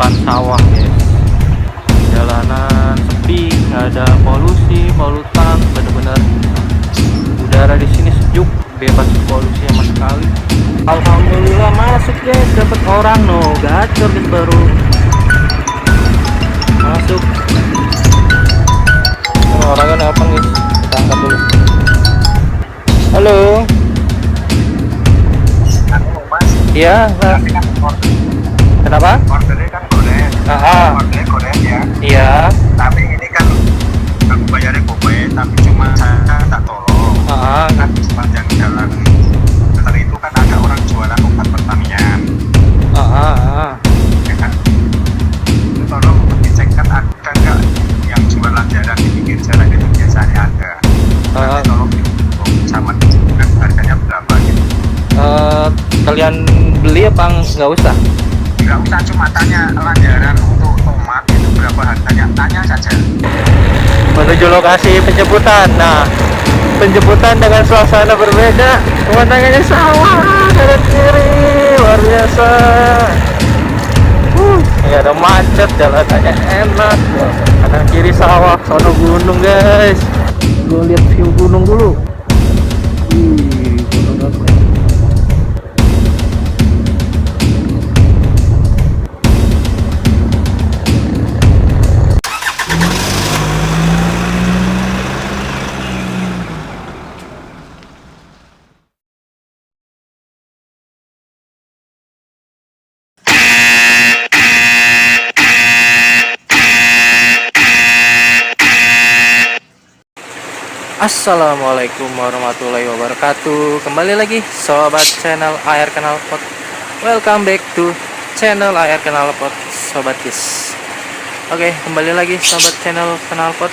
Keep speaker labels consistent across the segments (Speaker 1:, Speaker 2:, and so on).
Speaker 1: depan sawah ya. Jalanan sepi, nggak ada polusi, polutan, bener-bener udara di sini sejuk, bebas polusi sama sekali. Alhamdulillah masuk guys, dapat orang no, gacor guys baru masuk. Orangnya apa guys? Kita angkat dulu. Halo. Iya, Mas. Kenapa?
Speaker 2: Ordernya kan goren. Ordernya goren ya.
Speaker 1: Iya.
Speaker 2: Tapi ini kan aku bayarnya GoPay, tapi cuma saya tak tolong. Kan sepanjang jalan setelah itu kan ada orang jualan obat pertanian. Ya kan? Itu tolong dicekkan ada nggak yang jualan jalan di pinggir jalan itu biasanya ada. Nanti tolong dihitung sama kan harganya berapa gitu.
Speaker 1: Kalian beli apa nggak usah?
Speaker 2: Nggak usah, cuma tanya lanjaran untuk tomat itu berapa harganya, tanya saja.
Speaker 1: Menuju lokasi penjemputan. Nah, penjemputan dengan suasana berbeda. Pemandangannya sawah kanan kiri, luar biasa. Nggak ada macet, jalanannya enak. Kanan kiri sawah, sono gunung guys. Gue lihat view gunung dulu. Gunung apa ya? Assalamualaikum warahmatullahi wabarakatuh. Kembali lagi sobat channel AR Kenal Pot. Welcome back to channel AR Kenal Pot, sobat guys. Oke, kembali lagi sobat channel Kenal Pot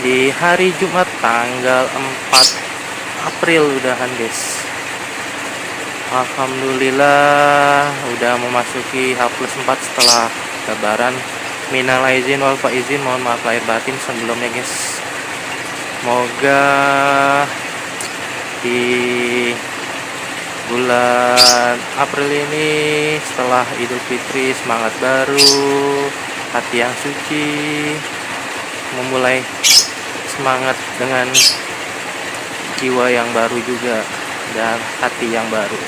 Speaker 1: di hari Jumat tanggal 4 April udahan guys. Alhamdulillah udah memasuki H+4 setelah Lebaran. Minal aizin wal faizin, mohon maaf lahir batin sebelumnya guys. Semoga di bulan April ini setelah Idul Fitri semangat baru, hati yang suci, memulai semangat dengan jiwa yang baru juga dan hati yang baru.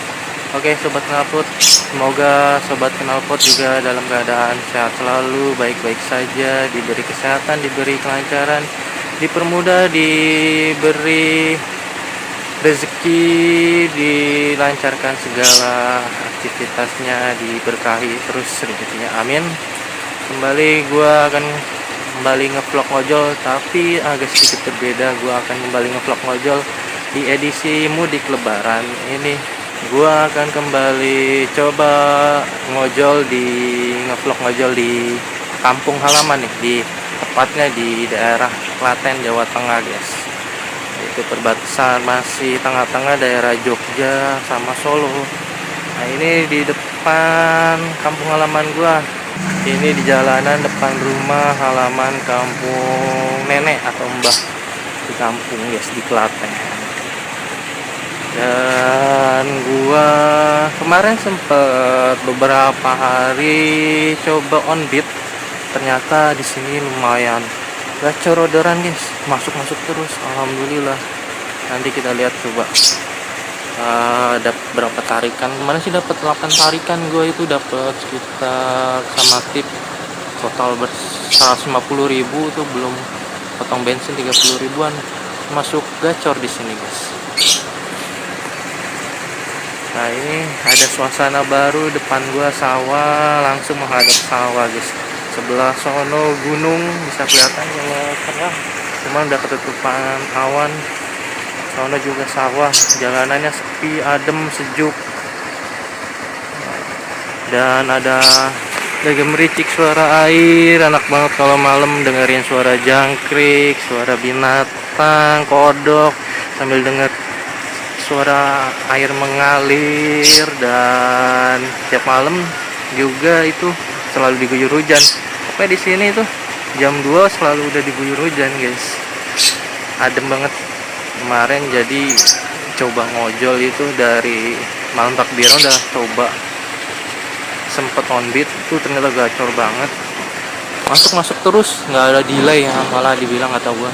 Speaker 1: Oke sobat knalpot, semoga sobat knalpot juga dalam keadaan sehat selalu, baik-baik saja, diberi kesehatan, diberi kelancaran, dipermudah, diberi rezeki, dilancarkan segala aktivitasnya, diberkahi terus rezekinya, amin. Kembali gua akan kembali ngevlog ngojol, tapi agak sedikit berbeda. Gua akan kembali ngevlog ngojol di edisi mudik lebaran ini. Gua akan kembali coba ngojol ngevlog ngojol di kampung halaman nih, di tepatnya di daerah Klaten, Jawa Tengah guys. Itu perbatasan masih tengah-tengah daerah Jogja sama Solo. Nah ini di depan kampung halaman gua. Ini di jalanan depan rumah halaman kampung nenek atau mbah di kampung guys, di Klaten. Dan gua kemarin sempet beberapa hari coba on beat. Ternyata di sini lumayan gacor orderan guys, masuk terus, alhamdulillah. Nanti kita lihat coba ada berapa tarikan. Kemarin sih dapat 8 tarikan, gue itu dapat sekitar sama tip total 150.000 tuh, belum potong bensin 30 ribuan. Masuk gacor di sini guys. Nah ini ada suasana baru, depan gua sawah, langsung menghadap sawah guys. Sebelah sono gunung bisa kelihatan kalau terang, cuman udah ketutupan awan. Sono juga sawah, jalanannya sepi, adem, sejuk, dan ada gemericik suara air. Enak banget kalau malam dengerin suara jangkrik, suara binatang, kodok, sambil denger suara air mengalir. Dan tiap malam juga itu selalu diguyur hujan. Pokoknya di sini tuh jam 2 selalu udah diguyur hujan guys. Adem banget. Kemarin jadi coba ngojol itu dari malam takbiran, udah coba sempet on beat tuh ternyata gacor banget, masuk terus nggak ada delay ya, malah dibilang nggak tahu gua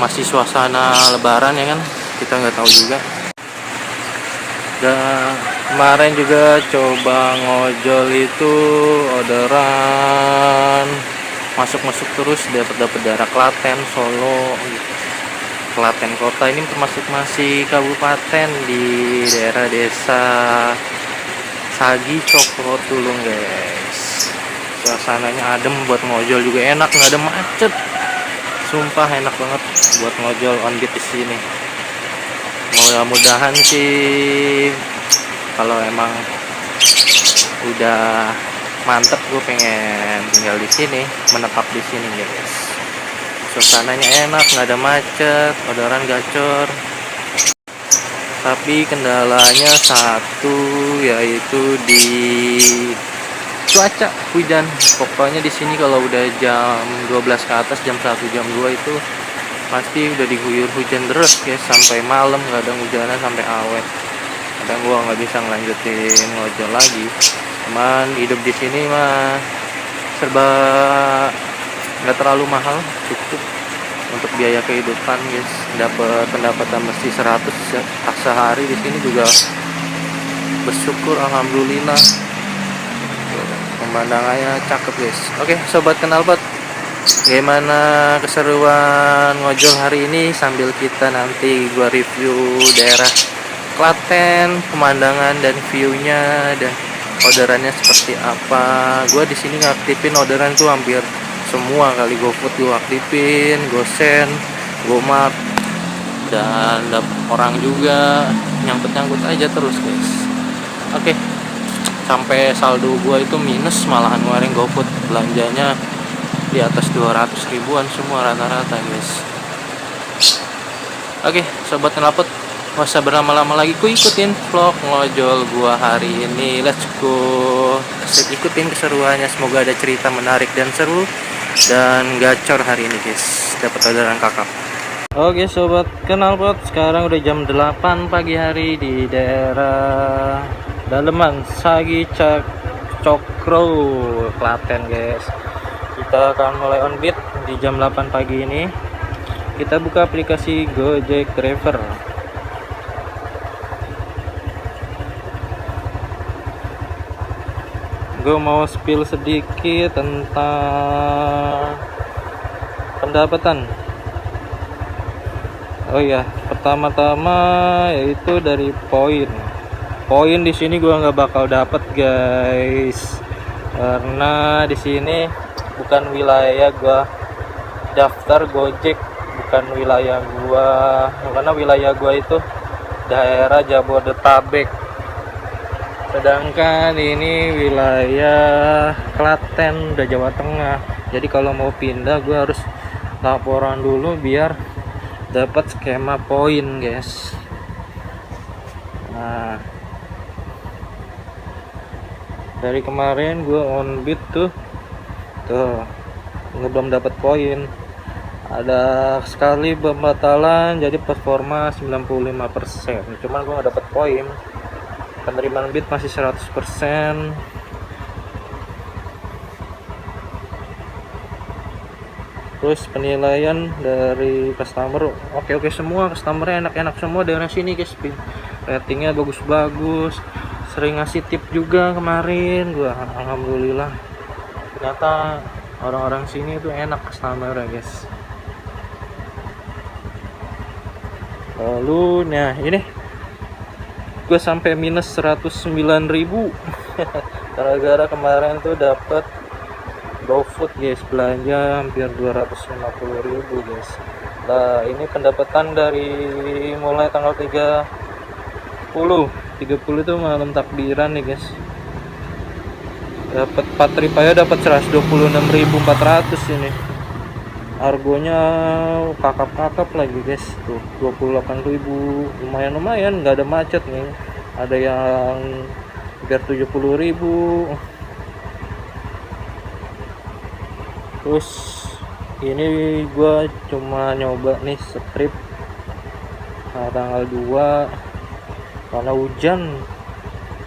Speaker 1: masih suasana lebaran ya kan, kita nggak tahu juga. Dan kemarin juga coba ngojol itu orderan masuk terus, dapat daerah Klaten, Solo, Klaten kota ini termasuk masih kabupaten di daerah desa Sagi Cokro Tulung guys. Suasananya adem, buat ngojol juga enak, nggak ada macet, sumpah enak banget buat ngojol on beat di sini. Mudah-mudahan sih kalau emang udah mantep, gue pengen tinggal di sini, menetap di sini guys. Suasananya enak, nggak ada macet, orderan gacor. Tapi kendalanya satu, yaitu di cuaca hujan. Pokoknya di sini kalau udah jam 12 ke atas, jam 1 jam 2 itu pasti udah diguyur hujan deras guys, sampai malam kadang hujannya sampai awet. Kadang gua nggak bisa ngelanjutin ngojol lagi. Cuman hidup di sini mah serba nggak terlalu mahal, cukup untuk biaya kehidupan guys. Dapat pendapatan mesti 100 sehari di sini juga bersyukur, alhamdulillah. Pemandangannya cakep guys. Oke sobat knalpot, gimana keseruan ngojol hari ini sambil kita nanti gua review daerah Klaten, pemandangan dan viewnya dan orderannya seperti apa. Gua di sini ngaktifin orderan tuh hampir semua kali, GoFood gua aktifin, GoSend, GoMart, dan orang juga nyangkut aja terus guys. Oke, sampai saldo gua itu minus malahan kemarin. GoFood belanjanya di atas 200 ribuan semua rata-rata guys. Oke sobat knalpot, nggak usah berlama-lama lagi, ku ikutin vlog ngojol gua hari ini. Let's go, ikutin keseruannya. Semoga ada cerita menarik dan seru dan gacor hari ini guys, dapat orderan kakap. Oke sobat knalpot, sekarang udah jam 8 pagi hari di daerah Daleman, Sagi Cokro, Klaten guys. Kita akan mulai on beat di jam 8 pagi ini. Kita buka aplikasi Gojek Driver. Gue mau spill sedikit tentang pendapatan. Oh iya, pertama-tama yaitu dari poin. Poin di sini gue nggak bakal dapet guys, karena di sini bukan wilayah gua daftar Gojek, bukan wilayah gua, karena wilayah gua itu daerah Jabodetabek, sedangkan ini wilayah Klaten, udah Jawa Tengah. Jadi kalau mau pindah gua harus laporan dulu biar dapat skema poin guys. Nah, dari kemarin gua on beat tuh belum dapat poin, ada sekali pembatalan jadi performa 95%, cuman gue nggak dapat poin. Penerimaan bid masih 100%. Terus penilaian dari customer oke semua, customernya enak semua daerah sini guys, ratingnya bagus, sering ngasih tip juga kemarin gua, alhamdulillah. Ternyata orang-orang sini itu enak customer guys. Lalu nah ini gue sampai minus 109.000 gara-gara kemarin tuh dapat GoFood guys, belanja hampir 250.000 guys. Nah ini pendapatan dari mulai tanggal 30 itu malam takbiran nih guys, dapat 4 trip aja dapat 126.400 ini. Argonya kakap lagi guys, tuh 28.000, lumayan, nggak ada macet nih. Ada yang hampir 70.000. Terus ini gua cuma nyoba nih strip tanggal 2 karena hujan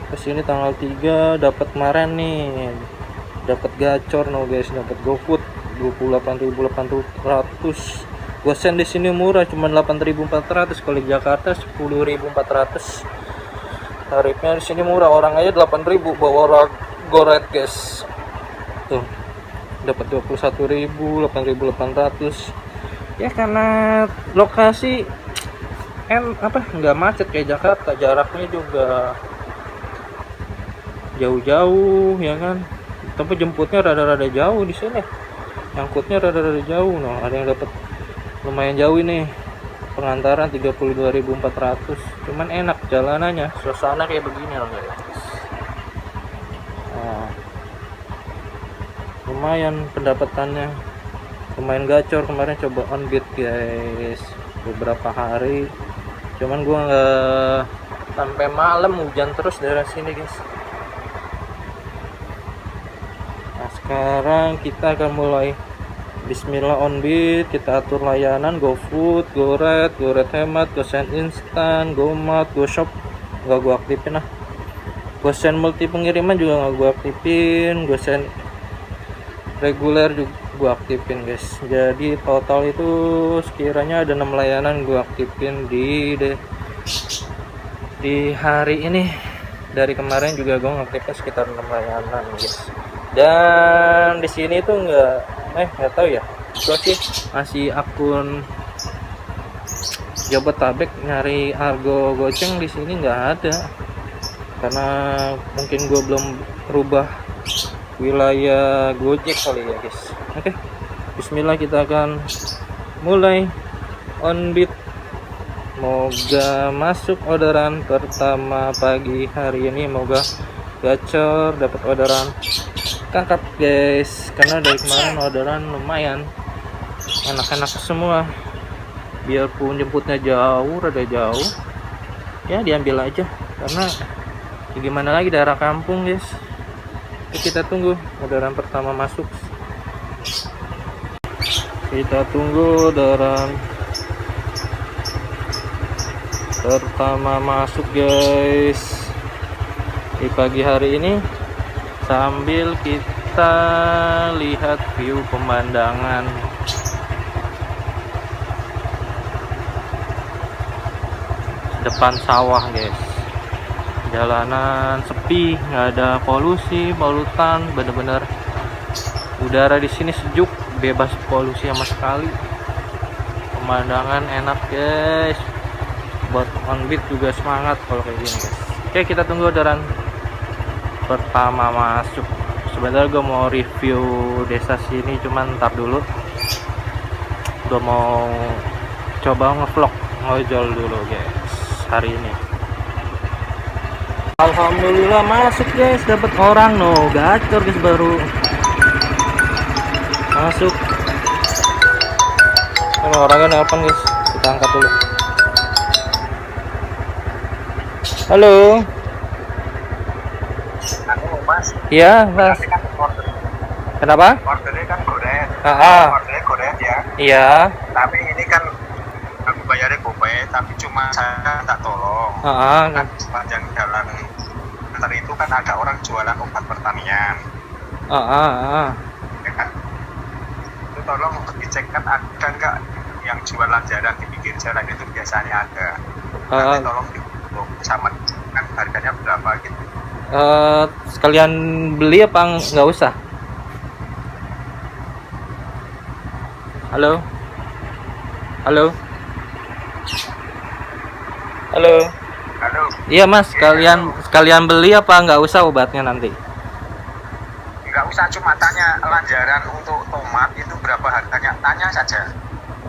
Speaker 1: Kesini tanggal 3 dapat kemarin nih, dapat gacor no guys, dapat GoFood 28.800. Gosen di sini murah, cuma 8.400. Kalau di Jakarta 10.400. Tarifnya di sini murah, orang aja 8.000 bawa goret guys. Tuh, dapat 21.000, 8.800. Ya karena lokasi nggak macet kayak Jakarta, jaraknya juga jauh-jauh ya kan, tapi jemputnya rada-rada jauh di sini, nyangkutnya rada-rada jauh. No, ada yang dapat lumayan jauh ini, pengantaran 32.400. Cuman enak jalanannya, suasana kayak begini loh guys. Nah, lumayan pendapatannya, lumayan gacor. Kemarin coba on bid guys beberapa hari, cuman gua nggak, sampai malam hujan terus daerah sini guys. Nah sekarang kita akan mulai bismillah on bid. Kita atur layanan GoFood, GoRed, GoRed Hemat, GoSend Instan, GoMart, GoShop nggak gua aktifin lah. GoSend multi pengiriman juga nggak gua aktifin. GoSend reguler juga gua aktifin guys. Jadi total itu sekiranya ada 6 layanan gua aktifin di hari ini. Dari kemarin juga gua ngaktifin sekitar 6 layanan guys. Dan di sini tuh nggak tahu ya, gua sih masih akun Jabodetabek, nyari argo goceng di sini nggak ada, karena mungkin gua belum rubah wilayah Gojek kali ya guys. Oke, bismillah, kita akan mulai on bid. Moga masuk orderan pertama pagi hari ini, moga gacor, dapat orderan kakap guys, karena dari kemarin orderan lumayan enak-enak semua. Biarpun jemputnya jauh, rada jauh ya, diambil aja, karena ya gimana lagi, daerah kampung guys. Kita tunggu orderan pertama masuk. Kita tunggu orderan pertama masuk guys di pagi hari ini, sambil kita lihat view pemandangan. Depan sawah guys, jalanan sepi, nggak ada polusi, polutan, bener-bener udara di sini sejuk, bebas polusi sama sekali. Pemandangan enak guys, buat on bid juga semangat kalau kayak gini guys. Oke, kita tunggu orderan pertama masuk. Sebentar gue mau review desa sini, cuman ntar dulu. Gue mau coba ngevlog ngojol dulu guys hari ini. Alhamdulillah masuk guys, dapat orang no, gacor guys, baru masuk. Ini orangnya nelpon guys, kita angkat dulu. Halo.
Speaker 2: Mas,
Speaker 1: Iya mas.
Speaker 2: kan order,
Speaker 1: Kenapa?
Speaker 2: ordernya kan goret, ordernya goret ya.
Speaker 1: Iya.
Speaker 2: Tapi ini kan aku bayarnya GoPay, tapi cuma saya tak tolong. Kan sepanjang jalan antar itu kan ada orang jualan obat pertanian. Ya kan? Itu tolong dicek kan ada nggak yang jualan jalan di pinggir jalan itu, biasanya ada. Nanti tolong dihitung sama kan harganya berapa gitu.
Speaker 1: Sekalian beli apa nggak usah? Halo. Halo. Halo.
Speaker 2: Halo.
Speaker 1: Iya mas, sekalian beli apa nggak usah obatnya nanti?
Speaker 2: Nggak usah, cuma tanya lanjaran untuk tomat itu berapa harganya, tanya saja.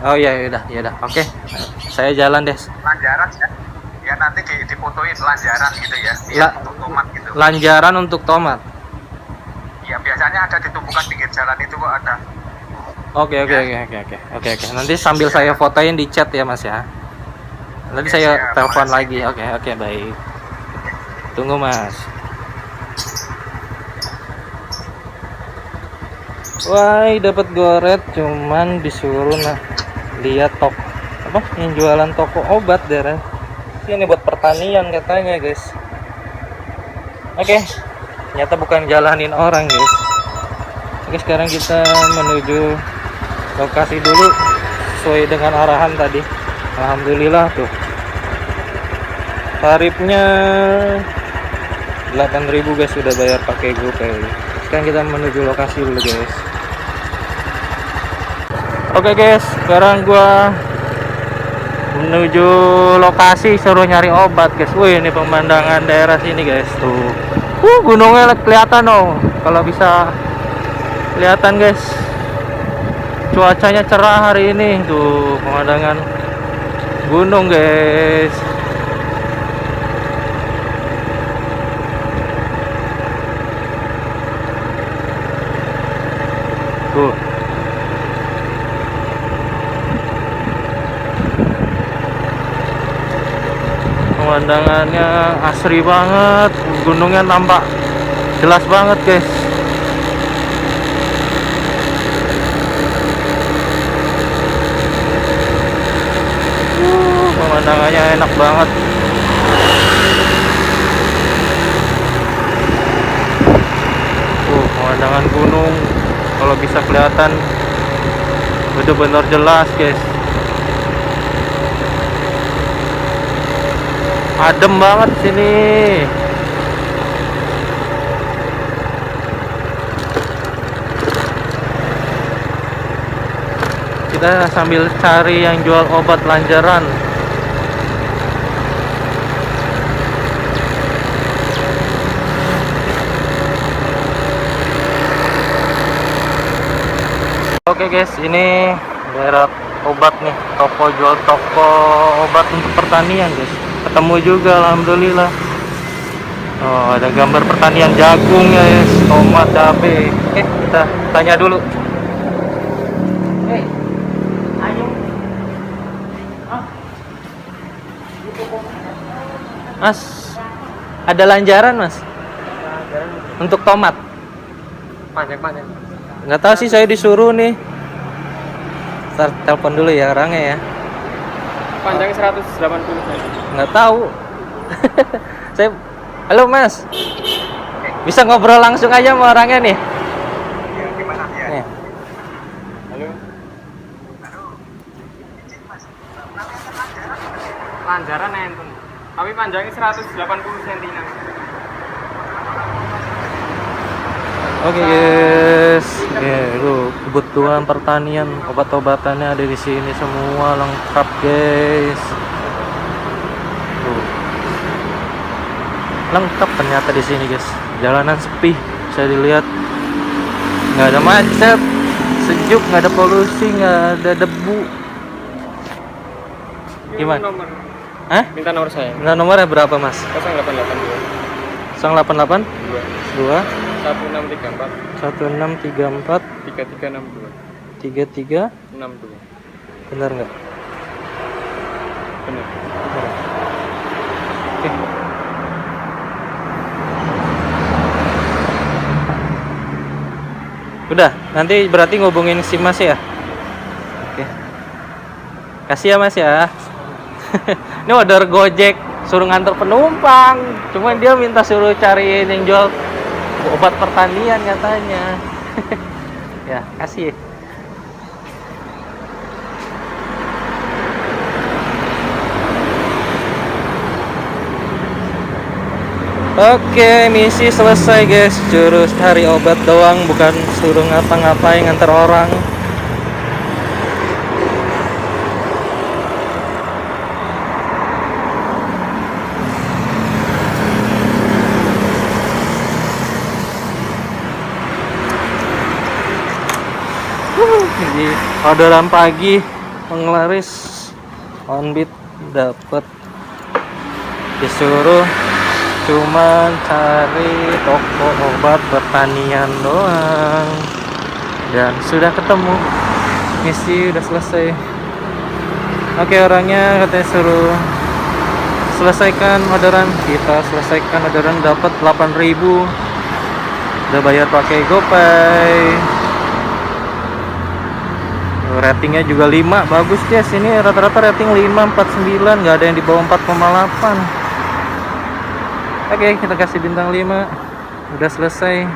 Speaker 1: Oh iya, ya udah, oke. Saya jalan deh.
Speaker 2: Lanjaran ya nanti difotoin lanjaran gitu ya, untuk tomat gitu.
Speaker 1: Lanjaran untuk tomat.
Speaker 2: Ya biasanya ada di tumpukan pinggir jalan itu kok ada.
Speaker 1: Oke. Nanti sambil saya fotoin di chat ya mas ya. Nanti saya telepon lagi. Oke, baik. Tunggu mas. Wah, dapat goret, cuman disuruh lihat yang jualan toko obat daerah. Ini buat pertanian katanya guys. Oke, ternyata bukan jalanin orang guys. Oke, sekarang kita menuju lokasi dulu sesuai dengan arahan tadi. Alhamdulillah tuh tarifnya 8.000 guys, sudah bayar pakai GoPay. Sekarang kita menuju lokasi dulu guys. Oke guys, sekarang gua menuju lokasi, suruh nyari obat guys. Wih, ini pemandangan daerah sini guys tuh. Gunungnya kelihatan dong. Kalau bisa kelihatan guys. Cuacanya cerah hari ini tuh, pemandangan gunung guys. Tuh. Pemandangannya asri banget, gunungnya nampak jelas banget guys. Pemandangannya enak banget. Pemandangan gunung kalau bisa kelihatan benar-benar jelas guys. Adem banget sini. Kita sambil cari yang jual obat lanjaran. Oke guys, ini daerah obat nih, toko obat untuk pertanian guys. Ketemu juga alhamdulillah. Oh, ada gambar pertanian jagung ya guys, tomat, cabe. Oke, kita tanya dulu. Ayo. Mas, ada lanjaran mas? Untuk tomat?
Speaker 3: Panjang.
Speaker 1: Nggak tahu sih, saya disuruh nih. Ntar telepon dulu ya orangnya ya.
Speaker 3: Panjang 180 cm.
Speaker 1: Nggak tahu. Saya, halo mas, bisa ngobrol langsung aja sama orangnya nih.
Speaker 2: Ya, gimana ya?
Speaker 1: Nih.
Speaker 3: Halo. Lanjaran enten. Tapi panjangnya 180 cm.
Speaker 1: Oke guys, lu kebutuhan pertanian, obat-obatannya ada di sini semua lengkap guys. Tuh. Lengkap ternyata di sini guys. Jalanan sepi, bisa dilihat. Nggak ada macet, sejuk, nggak ada polusi, nggak ada debu. Gimana?
Speaker 3: Nomor.
Speaker 1: Hah?
Speaker 3: Minta nomor saya.
Speaker 1: Nah, nomornya berapa mas?
Speaker 3: 0882
Speaker 1: 088 2
Speaker 3: 1634
Speaker 1: 1634
Speaker 3: 3362
Speaker 1: 33
Speaker 3: 62.
Speaker 1: benar nggak?
Speaker 3: Benar.
Speaker 1: Oke. Udah, nanti berarti ngubungin si mas ya. Oke. Kasih ya mas ya. Ini order Gojek, suruh nganter penumpang. Cuma dia minta suruh cariin yang jual obat pertanian katanya. Ya, kasih. Oke, misi selesai guys. Jurus cari obat doang, bukan suruh ngapa-ngapain nganter orang. Jadi orderan pagi penglaris Onbit dapat, disuruh cuman cari toko obat pertanian doang, dan sudah ketemu. Misi udah selesai. Oke, orangnya katanya suruh selesaikan orderan. Kita selesaikan orderan, dapat 8.000. Udah bayar pakai GoPay. Ratingnya juga 5, bagus guys. Ini rata-rata rating 5, 4,9, nggak ada yang di bawah 4,8. Oke, kita kasih bintang 5. Udah selesai.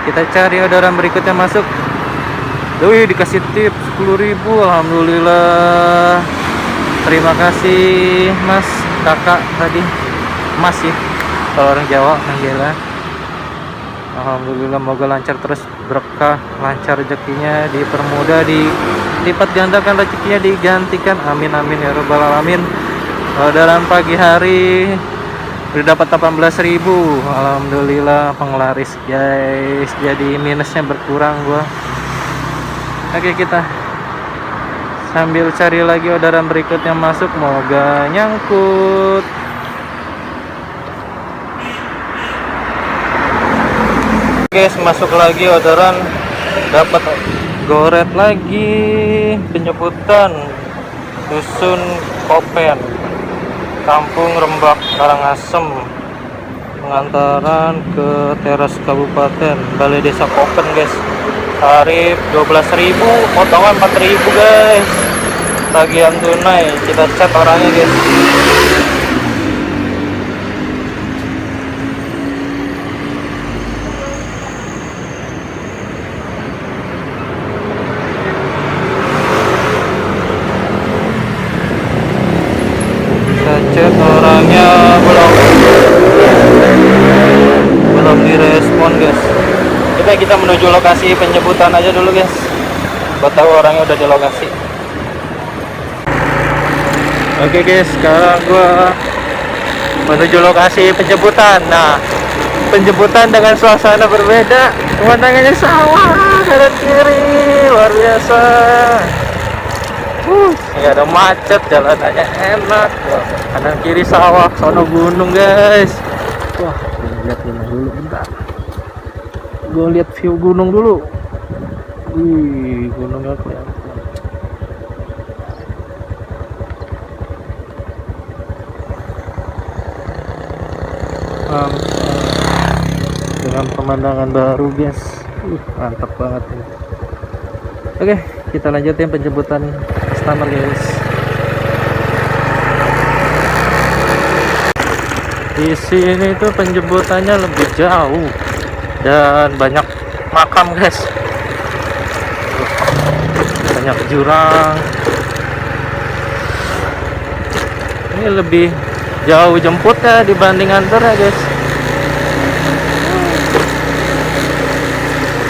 Speaker 1: Kita cari orderan berikutnya masuk. Wih, dikasih tip 10.000. Alhamdulillah. Terima kasih Mas, kakak tadi. Mas sih, kalau orang Jawa manggilnya. Alhamdulillah, moga lancar terus, berkah, lancar rezekinya, dipermudah, dilipat gandakan rezekinya, digantikan. Amin amin ya rabbal alamin. Dalam pagi hari udah dapat 18.000. Alhamdulillah, penglaris guys. Jadi minusnya berkurang gua. Oke, kita sambil cari lagi orderan berikutnya masuk, moga nyangkut. Guys, masuk lagi orderan, dapat goret lagi, penjemputan dusun Kopen, Kampung Rembak, Karangasem, pengantaran ke teras kabupaten, Balai Desa Kopen guys. Tarif 12.000, potongan 4.000 guys. Tagihan tunai, kita chat orangnya guys. Chat orangnya belum direspon guys. Kita menuju lokasi penjemputan aja dulu guys, buat tahu orangnya udah di lokasi. Oke guys, sekarang gua menuju lokasi penjemputan. Nah, penjemputan dengan suasana berbeda, pemandangannya sawah kanan kiri, luar biasa. Nggak ada macet, jalanannya enak. Kanan kiri sawah, sono gunung guys. Wah, lihat gunung dulu bentar. Gue lihat view gunung dulu. Wih, gunungnya kelihatan. Dengan pemandangan baru guys. Mantap banget ini. Oke, kita lanjutin penjemputan customer guys. Di sini tuh penjemputannya lebih jauh dan banyak makam guys. Banyak jurang. Ini lebih jauh jemputnya dibanding antarnya guys.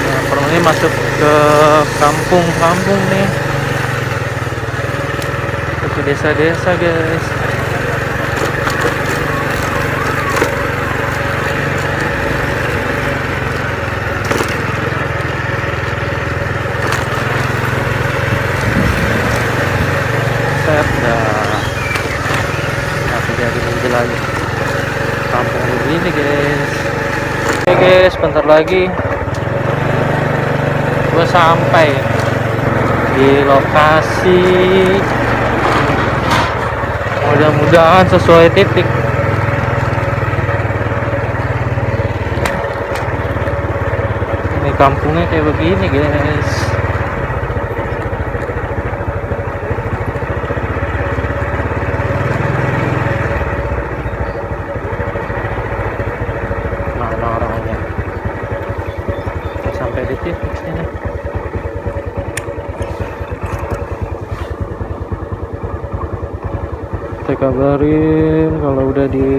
Speaker 1: Nah, per ini masuk ke kampung-kampung nih, ke desa-desa guys. Tapi jadi menjelajah kampung begini guys. Oke guys, bentar lagi gue sampai di lokasi. Mudah-mudahan sesuai titik. Ini kampungnya kayak begini guys. Sampai di titik sini. Kita kabarin kalau udah di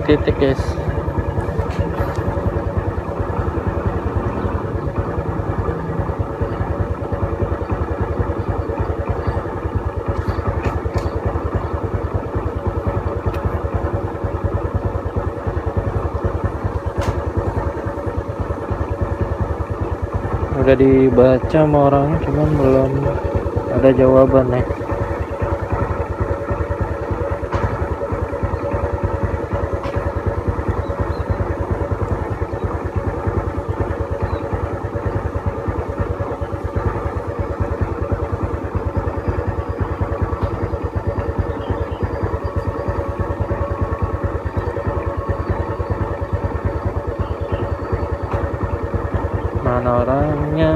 Speaker 1: titik guys. Udah dibaca sama orangnya, cuman belum ada jawabannya. Mana orangnya?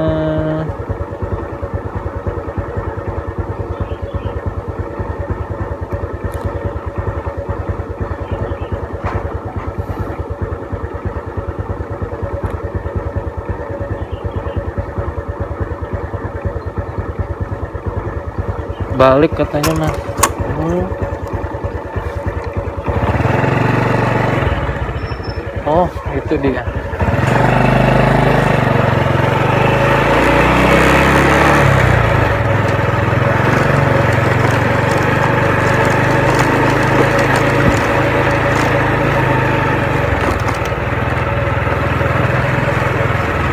Speaker 1: balik katanya mah. Oh, itu dia.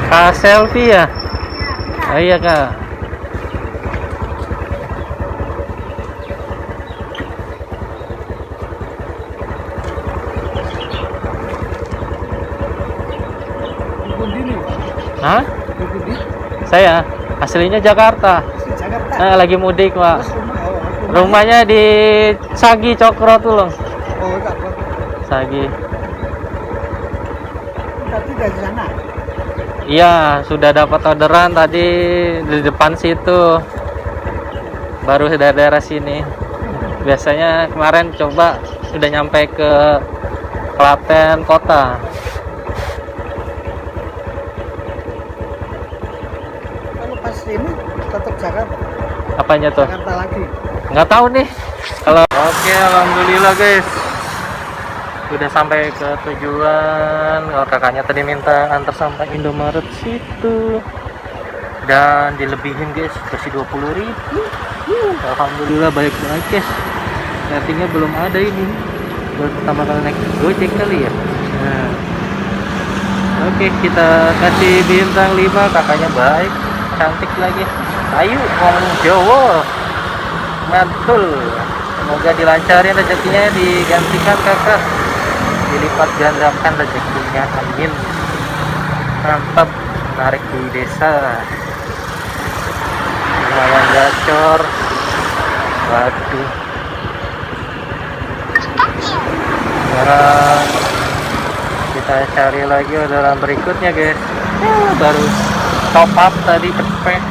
Speaker 1: Kak selfie ya? Oh iya Kak. Hah? Saya aslinya Jakarta.
Speaker 4: Jakarta.
Speaker 1: Lagi mudik Pak.
Speaker 4: Terus rumahnya
Speaker 1: Rumahnya di Sagi Cokro tuh loh.
Speaker 4: oh enggak
Speaker 1: Sagi.
Speaker 4: berarti dari sana.
Speaker 1: Iya, sudah dapat orderan tadi di depan situ. Baru daerah sini. Biasanya kemarin coba udah nyampe ke Klaten kota.
Speaker 4: Kalau pas ini tetap Jakarta.
Speaker 1: Apanya tuh?
Speaker 4: Jakarta lagi.
Speaker 1: Nggak tahu nih. Kalau oke, alhamdulillah guys. Udah sampai ke tujuan. Kalau kakaknya tadi minta antar sampai Indomaret situ. Dan dilebihin guys, kasih 20.000. Alhamdulillah baik banget guys. Ratingnya belum ada ini. Baru pertama kali naik Gojek kali ya. Nah. Oke, kita kasih bintang 5. Kakaknya baik, cantik lagi. Ayo ngomong Jawa. Mantul. Semoga dilancarin rezekinya, digantikan kakak, dilipat gandakan rezekinya, amin. Mantap, menarik di desa. Lumayan gacor. Waduh. Sekarang kita cari lagi orderan berikutnya guys. Baru top up tadi cepet,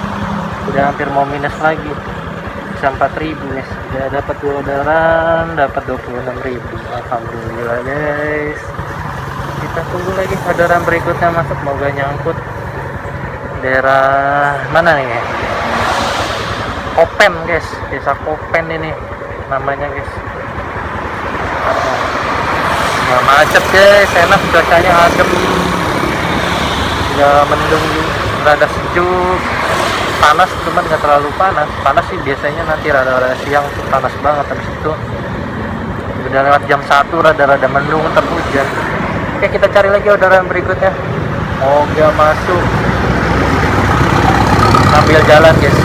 Speaker 1: udah hampir mau minus lagi. Bisa 4.000 guys. Udah dapat 2 orderan, dapat 26.000. Alhamdulillah guys. Kita tunggu lagi orderan berikutnya masuk, semoga nyangkut. Daerah mana nih ya? Kopen guys, desa Kopen ini namanya guys. Nggak macet guys, enak, cuacanya adem, nggak mendung, rada sejuk. Panas cuman nggak terlalu panas. Panas sih biasanya nanti rada-rada siang tuh panas banget, habis itu udah lewat jam 1 rada-rada mendung, ntar hujan. Oke, kita cari lagi orderan berikutnya. Moga masuk sambil jalan guys.